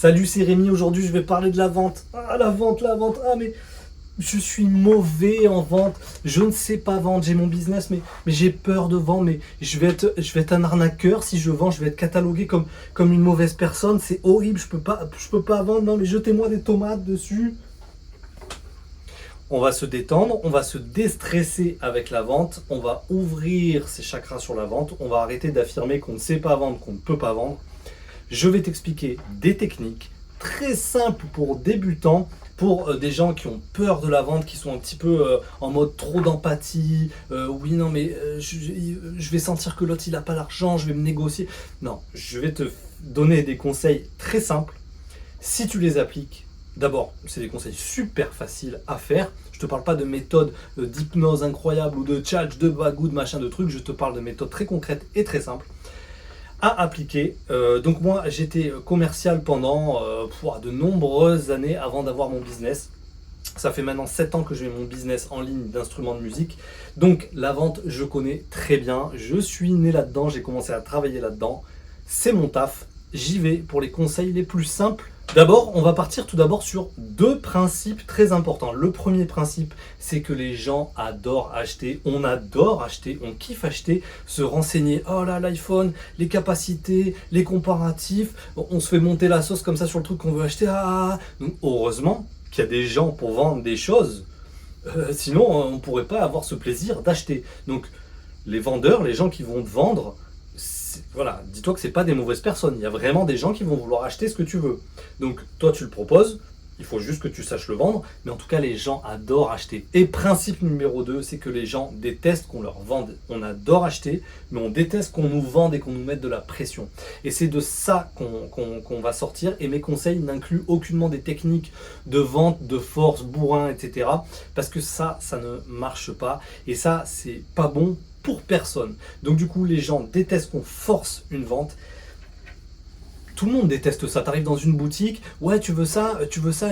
Salut, c'est Rémi, aujourd'hui je vais parler de la vente. Ah, la vente, mais je suis mauvais en vente. Je ne sais pas vendre, j'ai mon business, mais j'ai peur de vendre. Mais je vais être un arnaqueur si je vends, je vais être catalogué comme une mauvaise personne. C'est horrible, je peux pas vendre. Non, mais jetez-moi des tomates dessus. On va se détendre, on va se déstresser avec la vente, on va ouvrir ses chakras sur la vente, on va arrêter d'affirmer qu'on ne sait pas vendre, qu'on ne peut pas vendre. Je vais t'expliquer des techniques très simples pour débutants, pour des gens qui ont peur de la vente, qui sont un petit peu en mode trop d'empathie. Oui, non, mais je vais sentir que l'autre il n'a pas l'argent, je vais me négocier. Non, je vais te donner des conseils très simples. Si tu les appliques, d'abord, c'est des conseils super faciles à faire. Je ne te parle pas de méthodes d'hypnose incroyable ou de challenge, de bagou, de machin, de trucs. Je te parle de méthodes très concrètes et très simples à appliquer. Donc moi, j'étais commercial pendant de nombreuses années avant d'avoir mon business. Ça fait maintenant 7 ans que j'ai mon business en ligne d'instruments de musique. Donc la vente, je connais très bien. Je suis né là-dedans, j'ai commencé à travailler là-dedans. C'est mon taf. J'y vais pour les conseils les plus simples. D'abord, on va partir tout d'abord sur 2 principes très importants. Le premier principe, c'est que les gens adorent acheter. On adore acheter, on kiffe acheter, se renseigner. Oh là, l'iPhone, les capacités, les comparatifs. On se fait monter la sauce comme ça sur le truc qu'on veut acheter. Donc, heureusement qu'il y a des gens pour vendre des choses. Sinon, on ne pourrait pas avoir ce plaisir d'acheter. Donc, les vendeurs, les gens qui vont te vendre, voilà, dis-toi que c'est pas des mauvaises personnes. Il y a vraiment des gens qui vont vouloir acheter ce que tu veux. Donc toi tu le proposes, il faut juste que tu saches le vendre, mais en tout cas les gens adorent acheter. Et principe numéro 2, c'est que les gens détestent qu'on leur vende. On adore acheter, mais on déteste qu'on nous vende et qu'on nous mette de la pression. Et c'est de ça qu'on va sortir. Et mes conseils n'incluent aucunement des techniques de vente, de force, bourrin, etc. Parce que ça ne marche pas. Et ça, c'est pas bon pour personne. Donc du coup, les gens détestent qu'on force une vente. Tout le monde déteste ça. Tu arrives dans une boutique, ouais, tu veux ça,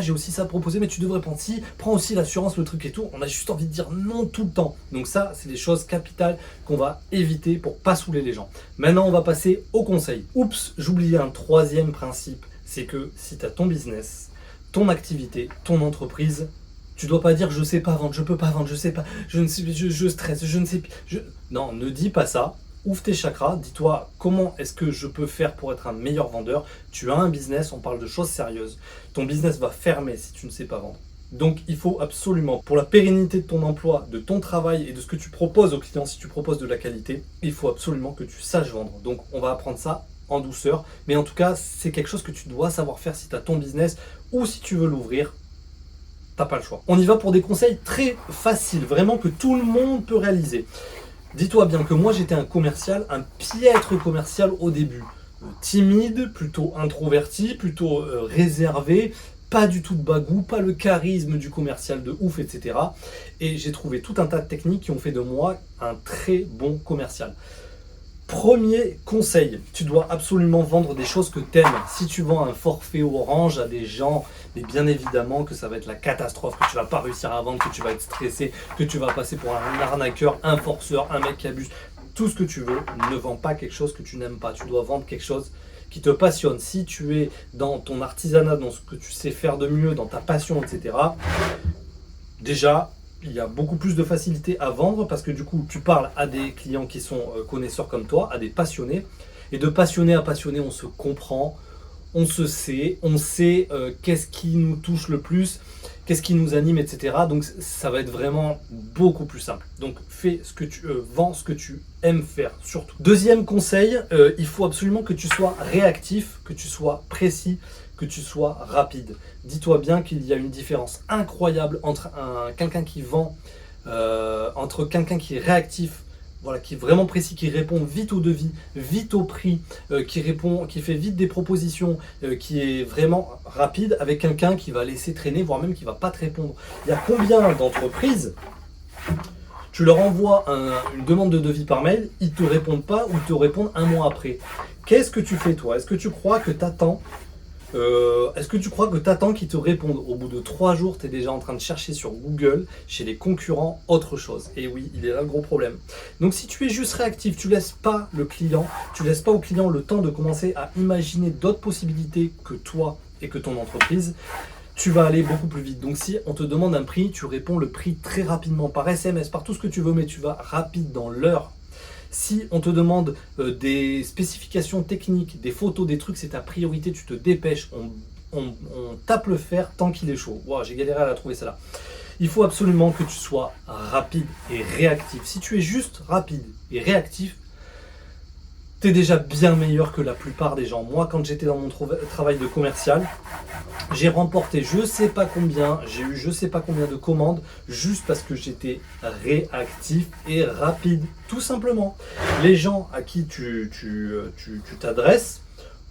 j'ai aussi ça à proposer, mais tu devrais prendre ci, prends aussi l'assurance, le truc et tout. On a juste envie de dire non tout le temps. Donc ça, c'est des choses capitales qu'on va éviter pour pas saouler les gens. Maintenant, on va passer au conseil. Oups, j'oubliais un 3e principe, c'est que si tu as ton business, ton activité, ton entreprise, tu dois pas dire je sais pas vendre, je peux pas vendre, je sais pas, je stresse, je ne sais plus. Non, ne dis pas ça. Ouvre tes chakras, dis-toi comment est-ce que je peux faire pour être un meilleur vendeur. Tu as un business, on parle de choses sérieuses. Ton business va fermer si tu ne sais pas vendre. Donc il faut absolument, pour la pérennité de ton emploi, de ton travail et de ce que tu proposes aux clients, si tu proposes de la qualité, il faut absolument que tu saches vendre. Donc on va apprendre ça en douceur. Mais en tout cas, c'est quelque chose que tu dois savoir faire si tu as ton business ou si tu veux l'ouvrir. T'as pas le choix. On y va pour des conseils très faciles, vraiment que tout le monde peut réaliser. Dis-toi bien que moi j'étais un commercial, un piètre commercial au début. Timide, plutôt introverti, plutôt réservé, pas du tout de bagou, pas le charisme du commercial de ouf, etc. Et j'ai trouvé tout un tas de techniques qui ont fait de moi un très bon commercial. Premier conseil, tu dois absolument vendre des choses que tu aimes. Si tu vends un forfait Orange à des gens, mais bien évidemment que ça va être la catastrophe, que tu vas pas réussir à vendre, que tu vas être stressé, que tu vas passer pour un arnaqueur, un forceur, un mec qui abuse. Tout ce que tu veux, ne vends pas quelque chose que tu n'aimes pas. Tu dois vendre quelque chose qui te passionne. Si tu es dans ton artisanat, dans ce que tu sais faire de mieux, dans ta passion, etc., déjà, il y a beaucoup plus de facilité à vendre parce que du coup, tu parles à des clients qui sont connaisseurs comme toi, à des passionnés. Et de passionné à passionné, on se comprend, on sait qu'est-ce qui nous touche le plus, qu'est-ce qui nous anime, etc. Donc ça va être vraiment beaucoup plus simple. Donc fais ce que tu vends ce que tu aimes faire, surtout. Deuxième conseil, il faut absolument que tu sois réactif, que tu sois précis, que tu sois rapide. Dis-toi bien qu'il y a une différence incroyable entre quelqu'un qui vend, entre quelqu'un qui est réactif, voilà, qui est vraiment précis, qui répond vite au devis, vite au prix, qui fait vite des propositions, qui est vraiment rapide, avec quelqu'un qui va laisser traîner, voire même qui ne va pas te répondre. Il y a combien d'entreprises, tu leur envoies une demande de devis par mail, ils ne te répondent pas ou ils te répondent un mois après. Qu'est-ce que tu fais toi? Est-ce que tu crois que tu attends qu'ils te répondent? Au bout de 3 jours, tu es déjà en train de chercher sur Google, chez les concurrents, autre chose. Et oui, il est là le gros problème. Donc si tu es juste réactif, tu laisses pas au client le temps de commencer à imaginer d'autres possibilités que toi et que ton entreprise, tu vas aller beaucoup plus vite. Donc si on te demande un prix, tu réponds le prix très rapidement, par SMS, par tout ce que tu veux, mais tu vas rapide dans l'heure. Si on te demande des spécifications techniques, des photos, des trucs, c'est ta priorité, tu te dépêches, on tape le fer tant qu'il est chaud. Wow, j'ai galéré à la trouver celle-là. Il faut absolument que tu sois rapide et réactif. Si tu es juste rapide et réactif, tu es déjà bien meilleur que la plupart des gens. Moi, quand j'étais dans mon travail de commercial, j'ai remporté je sais pas combien, j'ai eu je sais pas combien de commandes juste parce que j'étais réactif et rapide, tout simplement. Les gens à qui tu t'adresses,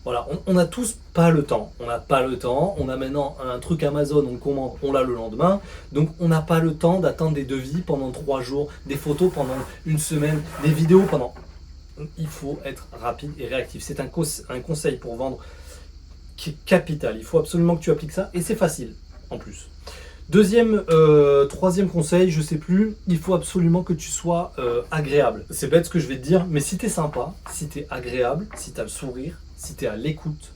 voilà, on n'a tous pas le temps. On n'a pas le temps. On a maintenant un truc Amazon, on le commande, on l'a le lendemain. Donc on n'a pas le temps d'attendre des devis pendant 3 jours, des photos pendant une semaine, des vidéos pendant... Il faut être rapide et réactif. C'est un conseil pour vendre qui est capital. Il faut absolument que tu appliques ça et c'est facile en plus. Troisième conseil, je sais plus, il faut absolument que tu sois agréable. C'est bête ce que je vais te dire, mais si tu es sympa, si tu es agréable, si tu as le sourire, si tu es à l'écoute,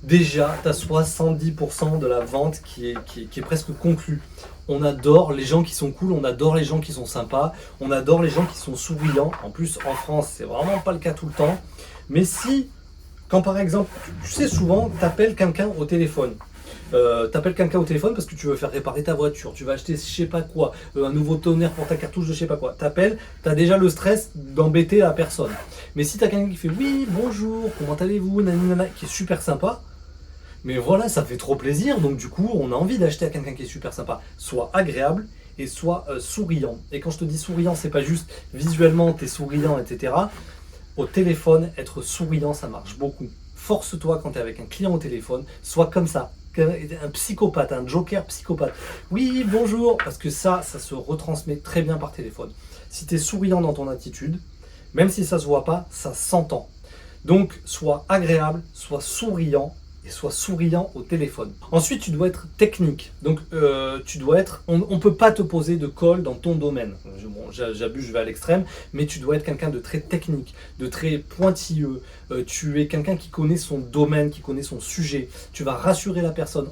déjà tu as 70% de la vente qui est presque conclue. On adore les gens qui sont cool, on adore les gens qui sont sympas, on adore les gens qui sont souriants. En plus, en France, c'est vraiment pas le cas tout le temps. Mais si, quand par exemple, tu sais souvent, tu appelles quelqu'un au téléphone. T'appelles quelqu'un au téléphone parce que tu veux faire réparer ta voiture, tu vas acheter je sais pas quoi, un nouveau tonnerre pour ta cartouche de je sais pas quoi. T'appelles, t'as déjà le stress d'embêter la personne. Mais si t'as quelqu'un qui fait oui, bonjour, comment allez-vous, nanana, qui est super sympa, mais voilà, ça fait trop plaisir, donc du coup, on a envie d'acheter à quelqu'un qui est super sympa. Sois agréable et sois souriant. Et quand je te dis souriant, c'est pas juste visuellement, t'es souriant, etc. Au téléphone, être souriant, ça marche beaucoup. Force-toi quand t'es avec un client au téléphone, sois comme ça. Un psychopathe, un joker psychopathe. Oui, bonjour, parce que ça se retransmet très bien par téléphone. Si tu es souriant dans ton attitude, même si ça se voit pas, ça s'entend. Donc, sois agréable, sois souriant et sois souriant au téléphone. Ensuite, tu dois être technique. Donc, on peut pas te poser de colle dans ton domaine. Bon, j'abuse, je vais à l'extrême, mais tu dois être quelqu'un de très technique, de très pointilleux. Tu es quelqu'un qui connaît son domaine, qui connaît son sujet. Tu vas rassurer la personne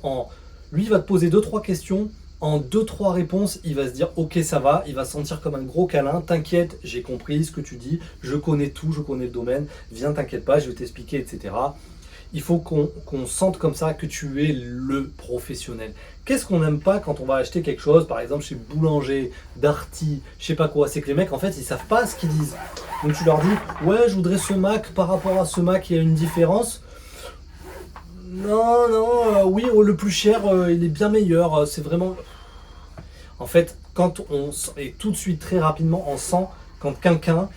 lui, il va te poser 2-3 questions. En 2-3 réponses, il va se dire ok, ça va, il va se sentir comme un gros câlin. T'inquiète, j'ai compris ce que tu dis, je connais tout, je connais le domaine. Viens, t'inquiète pas, je vais t'expliquer, etc. Il faut qu'on sente comme ça que tu es le professionnel. Qu'est-ce qu'on n'aime pas quand on va acheter quelque chose, par exemple chez Boulanger, Darty, je sais pas quoi, c'est que les mecs en fait ils savent pas ce qu'ils disent. Donc tu leur dis ouais, je voudrais ce Mac, par rapport à ce Mac il y a une différence. Non, oui, le plus cher il est bien meilleur, c'est vraiment... En fait, quand et tout de suite très rapidement on sent quand quelqu'un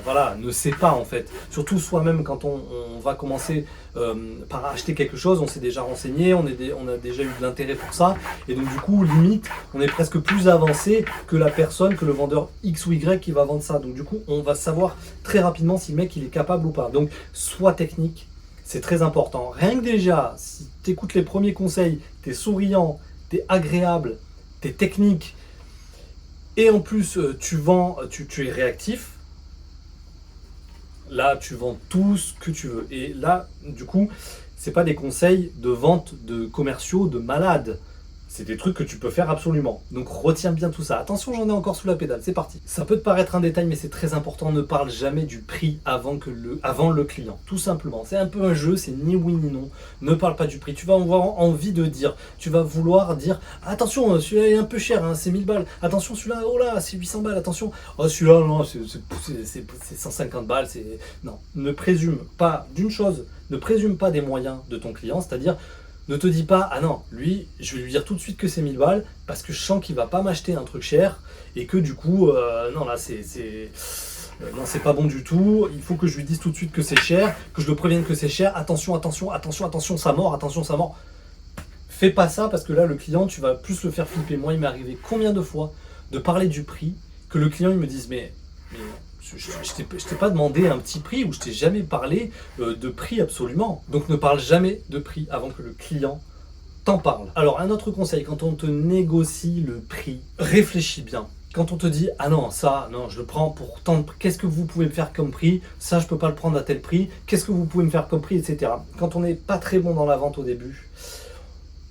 voilà, ne sait pas en fait. Surtout soi-même quand on va commencer par acheter quelque chose, on s'est déjà renseigné, on a déjà eu de l'intérêt pour ça, et donc du coup limite on est presque plus avancé que la personne, que le vendeur X ou Y qui va vendre ça. Donc du coup on va savoir très rapidement si le mec il est capable ou pas. Donc sois technique, c'est très important. Rien que déjà, si tu écoutes les premiers conseils, tu es souriant, tu es agréable, tu es technique, et en plus, tu es réactif. Là, tu vends tout ce que tu veux. Et là, du coup, c'est pas des conseils de vente de commerciaux de malades. C'est des trucs que tu peux faire absolument. Donc retiens bien tout ça. Attention, j'en ai encore sous la pédale, c'est parti. Ça peut te paraître un détail, mais c'est très important. Ne parle jamais du prix avant le client. Tout simplement. C'est un peu un jeu, c'est ni oui ni non. Ne parle pas du prix. Tu vas avoir envie de dire. Tu vas vouloir dire attention, celui-là est un peu cher, hein, c'est 1000 balles. Attention, celui-là, oh là, c'est 800 balles. Attention, oh celui-là, non, c'est 150 balles. Non, ne présume pas d'une chose. Ne présume pas des moyens de ton client, c'est-à-dire ne te dis pas, ah non, lui, je vais lui dire tout de suite que c'est 1000 balles parce que je sens qu'il va pas m'acheter un truc cher et que du coup, non, là, non, c'est pas bon du tout. Il faut que je lui dise tout de suite que c'est cher, que je le prévienne que c'est cher. Attention, ça mord, attention, ça mord. Fais pas ça parce que là, le client, tu vas plus le faire flipper. Moi, il m'est arrivé combien de fois de parler du prix que le client, il me dise, mais je t'ai pas demandé un petit prix ou je t'ai jamais parlé de prix absolument. Donc ne parle jamais de prix avant que le client t'en parle. Alors un autre conseil, quand on te négocie le prix, réfléchis bien. quand on te dit ah non ça non je le prends pour tant de prix, qu'est-ce que vous pouvez me faire comme prix, ça je peux pas le prendre à tel prix, qu'est-ce que vous pouvez me faire comme prix, etc. Quand on n'est pas très bon dans la vente au début,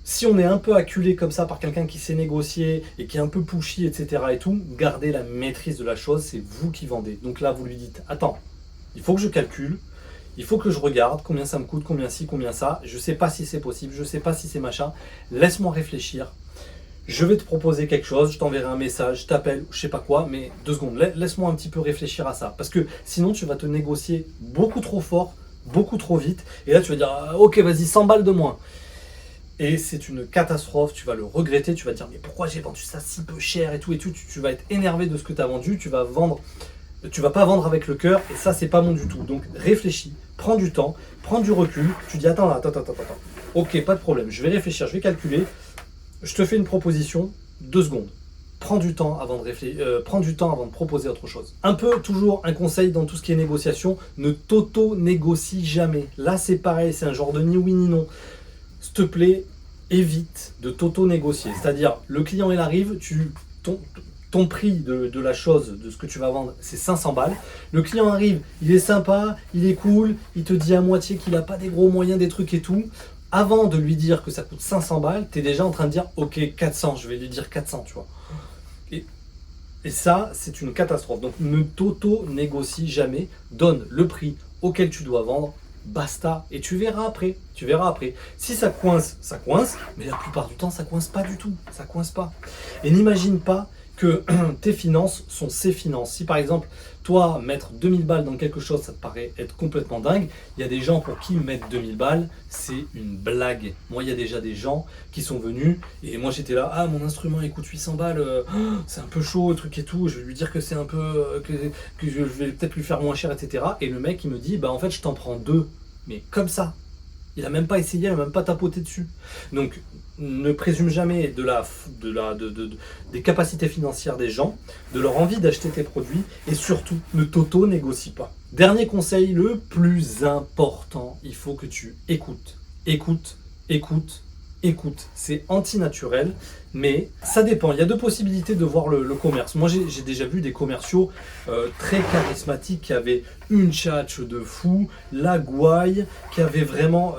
si on est un peu acculé comme ça par quelqu'un qui sait négocier et qui est un peu pushy, etc. et tout, gardez la maîtrise de la chose, c'est vous qui vendez. Donc là vous lui dites attends, il faut que je calcule, il faut que je regarde combien ça me coûte, combien ci, combien ça, je sais pas si c'est possible, je sais pas si c'est machin, laisse-moi réfléchir. Je vais te proposer quelque chose, je t'enverrai un message, je t'appelle, je sais pas quoi, mais 2 secondes, laisse-moi un petit peu réfléchir à ça. Parce que sinon, tu vas te négocier beaucoup trop fort, beaucoup trop vite. Et là, tu vas dire, ah, ok, vas-y, 100 balles de moins. Et c'est une catastrophe, tu vas le regretter, tu vas te dire, mais pourquoi j'ai vendu ça si peu cher et tout, tu vas être énervé de ce que tu as vendu, tu vas pas vendre avec le cœur, et ça, c'est pas bon du tout. Donc, réfléchis, prends du temps, prends du recul, tu dis, attends. Ok, pas de problème, je vais réfléchir, je vais calculer. Je te fais une proposition, 2 secondes. Prends du temps avant de prends du temps avant de proposer autre chose. Un peu toujours un conseil dans tout ce qui est négociation, ne t'auto-négocie jamais. Là c'est pareil, c'est un genre de ni oui ni non. S'il te plaît, évite de t'auto-négocier. C'est-à-dire, le client il arrive, ton prix de la chose, de ce que tu vas vendre, c'est 500 balles. Le client arrive, il est sympa, il est cool, il te dit à moitié qu'il n'a pas des gros moyens, des trucs et tout. Avant de lui dire que ça coûte 500 balles, tu es déjà en train de dire ok 400, je vais lui dire 400, tu vois. Et ça, c'est une catastrophe. Donc ne t'auto-négocie jamais, donne le prix auquel tu dois vendre, basta, et tu verras après. Tu verras après. Si ça coince, mais la plupart du temps, ça coince pas du tout. Ça coince pas. Et n'imagine pas que tes finances sont ses finances. Si par exemple, toi, mettre 2000 balles dans quelque chose, ça te paraît être complètement dingue, il y a des gens pour qui mettre 2000 balles, c'est une blague. Moi, il y a déjà des gens qui sont venus, et moi j'étais là, ah, mon instrument il coûte 800 balles, c'est un peu chaud, le truc et tout, je vais lui dire que c'est un peu, que je vais peut-être lui faire moins cher, etc. Et le mec, il me dit, bah en fait, je t'en prends 2, mais comme ça. Il n'a même pas essayé, il n'a même pas tapoté dessus. Donc, ne présume jamais des capacités financières des gens, de leur envie d'acheter tes produits, et surtout, ne t'auto-négocie pas. Dernier conseil, le plus important, il faut que tu écoutes. Écoute. C'est antinaturel, mais ça dépend. Il y a 2 possibilités de voir le commerce. Moi, j'ai déjà vu des commerciaux très charismatiques qui avaient une tchatche de fou, la gouaille, qui avaient vraiment.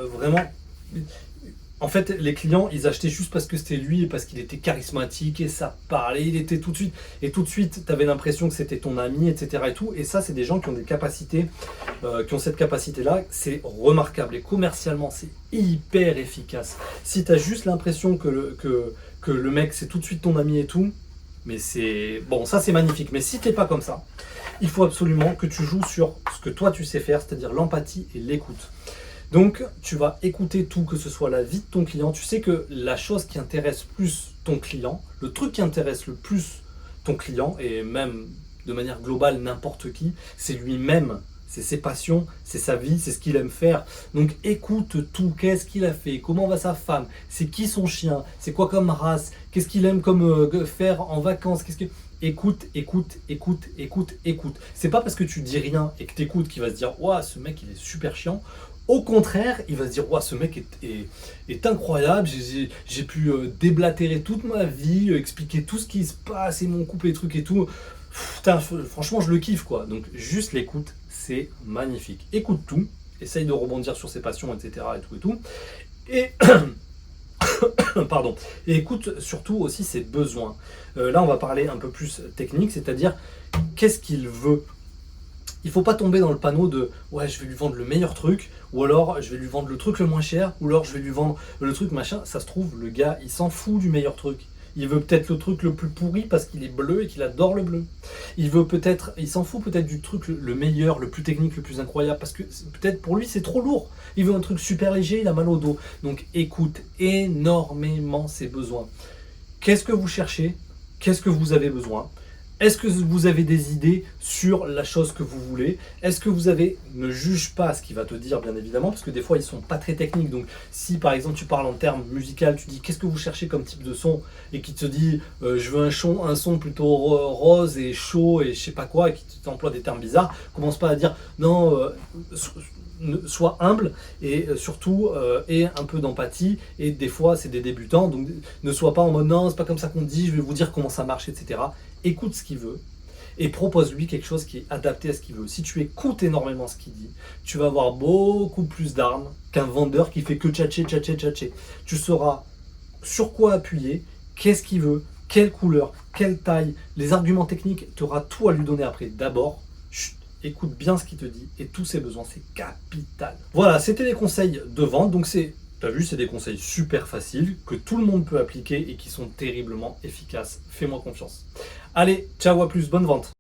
En fait, les clients, ils achetaient juste parce que c'était lui et parce qu'il était charismatique et ça parlait, il était tout de suite. Et tout de suite, tu avais l'impression que c'était ton ami, etc. Et tout. Et ça, c'est des gens qui ont des capacités, qui ont cette capacité-là. C'est remarquable. Et commercialement, c'est hyper efficace. Si tu as juste l'impression que le mec, c'est tout de suite ton ami et tout, mais c'est... Bon, ça, c'est magnifique. Mais si tu n'es pas comme ça, il faut absolument que tu joues sur ce que toi, tu sais faire, c'est-à-dire l'empathie et l'écoute. Donc, tu vas écouter tout, que ce soit la vie de ton client. Tu sais que la chose qui intéresse plus ton client, le truc qui intéresse le plus ton client, et même de manière globale n'importe qui, c'est lui-même, c'est ses passions, c'est sa vie, c'est ce qu'il aime faire. Donc, écoute tout. Qu'est-ce qu'il a fait? Comment va sa femme? C'est qui son chien? C'est quoi comme race? Qu'est-ce qu'il aime comme faire en vacances? Écoute. C'est pas parce que tu dis rien et que tu écoutes qu'il va se dire « Ouah, ce mec, il est super chiant ». Au contraire, il va se dire « Ouah, ce mec est incroyable, j'ai pu déblatérer toute ma vie, expliquer tout ce qui se passe et mon couple et trucs et tout. Putain, franchement, je le kiffe, quoi. » Donc, juste l'écoute, c'est magnifique. Écoute tout, essaye de rebondir sur ses passions, etc. et tout. Et... Pardon. Et écoute surtout aussi ses besoins. Là, on va parler un peu plus technique, c'est-à-dire qu'est-ce qu'il veut. Il ne faut pas tomber dans le panneau de ouais, je vais lui vendre le meilleur truc, ou alors je vais lui vendre le truc le moins cher, ou alors je vais lui vendre le truc machin. Ça se trouve, le gars, il s'en fout du meilleur truc. Il veut peut-être le truc le plus pourri parce qu'il est bleu et qu'il adore le bleu. Il s'en fout peut-être du truc le meilleur, le plus technique, le plus incroyable, parce que peut-être pour lui c'est trop lourd. Il veut un truc super léger, il a mal au dos. Donc écoute énormément ses besoins. Qu'est-ce que vous cherchez? Qu'est-ce que vous avez besoin? Est-ce que vous avez des idées sur la chose que vous voulez? Est-ce que vous avez... Ne juge pas ce qu'il va te dire, bien évidemment, parce que des fois, ils ne sont pas très techniques. Donc, si par exemple, tu parles en termes musical, tu dis qu'est-ce que vous cherchez comme type de son, et qu'il te dit je veux un son plutôt rose et chaud et je sais pas quoi, et qu'il t'emploie des termes bizarres, commence pas à dire non, sois humble et surtout aie un peu d'empathie. Et des fois, c'est des débutants, donc ne sois pas en mode non, c'est pas comme ça qu'on dit, je vais vous dire comment ça marche, etc. écoute ce qu'il veut et propose-lui quelque chose qui est adapté à ce qu'il veut. Si tu écoutes énormément ce qu'il dit, tu vas avoir beaucoup plus d'armes qu'un vendeur qui fait que tchatcher, tchatcher, tchatcher. Tu sauras sur quoi appuyer, qu'est-ce qu'il veut, quelle couleur, quelle taille, les arguments techniques, tu auras tout à lui donner après. D'abord, chut, écoute bien ce qu'il te dit et tous ses besoins, c'est capital. Voilà, c'était les conseils de vente. Donc t'as vu, c'est des conseils super faciles que tout le monde peut appliquer et qui sont terriblement efficaces. Fais-moi confiance. Allez, ciao, à plus, bonne vente.